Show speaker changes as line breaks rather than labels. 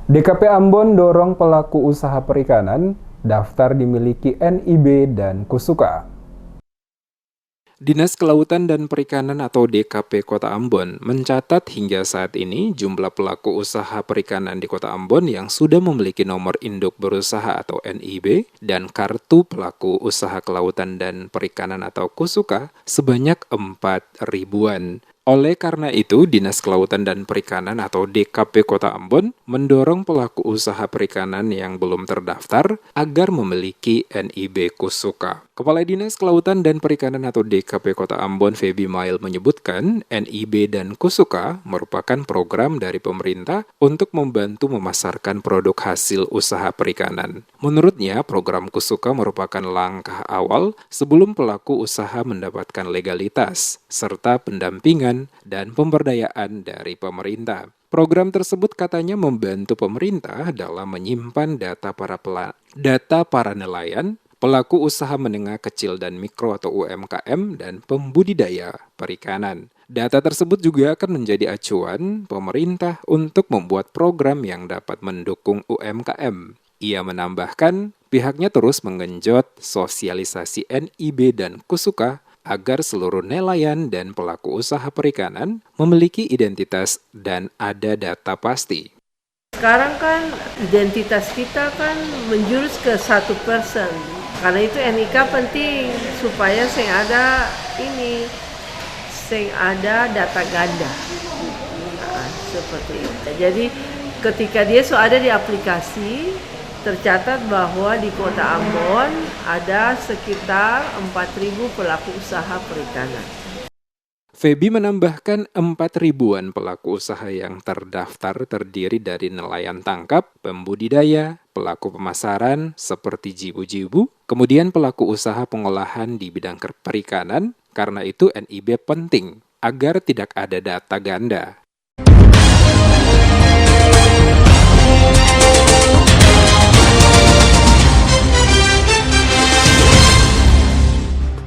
DKP Ambon dorong pelaku usaha perikanan, daftar dimiliki NIB dan Kusuka.
Dinas Kelautan dan Perikanan atau DKP Kota Ambon mencatat hingga saat ini jumlah pelaku usaha perikanan di Kota Ambon yang sudah memiliki nomor induk berusaha atau NIB dan kartu pelaku usaha kelautan dan perikanan atau Kusuka sebanyak 4.000-an. Oleh karena itu, Dinas Kelautan dan Perikanan atau DKP Kota Ambon mendorong pelaku usaha perikanan yang belum terdaftar agar memiliki NIB Kusuka. Kepala Dinas Kelautan dan Perikanan atau DKP Kota Ambon, Feby Mail, menyebutkan NIB dan Kusuka merupakan program dari pemerintah untuk membantu memasarkan produk hasil usaha perikanan. Menurutnya, program Kusuka merupakan langkah awal sebelum pelaku usaha mendapatkan legalitas, serta pendampingan dan pemberdayaan dari pemerintah. Program tersebut katanya membantu pemerintah dalam menyimpan data para nelayan, pelaku usaha menengah kecil dan mikro atau UMKM, dan pembudidaya perikanan. Data tersebut juga akan menjadi acuan pemerintah untuk membuat program yang dapat mendukung UMKM. Ia menambahkan, pihaknya terus menggenjot sosialisasi NIB dan Kusuka agar seluruh nelayan dan pelaku usaha perikanan memiliki identitas dan ada data pasti.
Sekarang kan identitas kita kan menjurus ke 1%. Karena itu NIK penting supaya ada data ganda. Nah, seperti itu. Jadi ketika dia sudah ada di aplikasi, tercatat bahwa di Kota Ambon ada sekitar 4.000 pelaku usaha perikanan.
Feby menambahkan 4.000-an pelaku usaha yang terdaftar terdiri dari nelayan tangkap, pembudidaya, pelaku pemasaran seperti jibu-jibu, kemudian pelaku usaha pengolahan di bidang perikanan. Karena itu NIB penting agar tidak ada data ganda.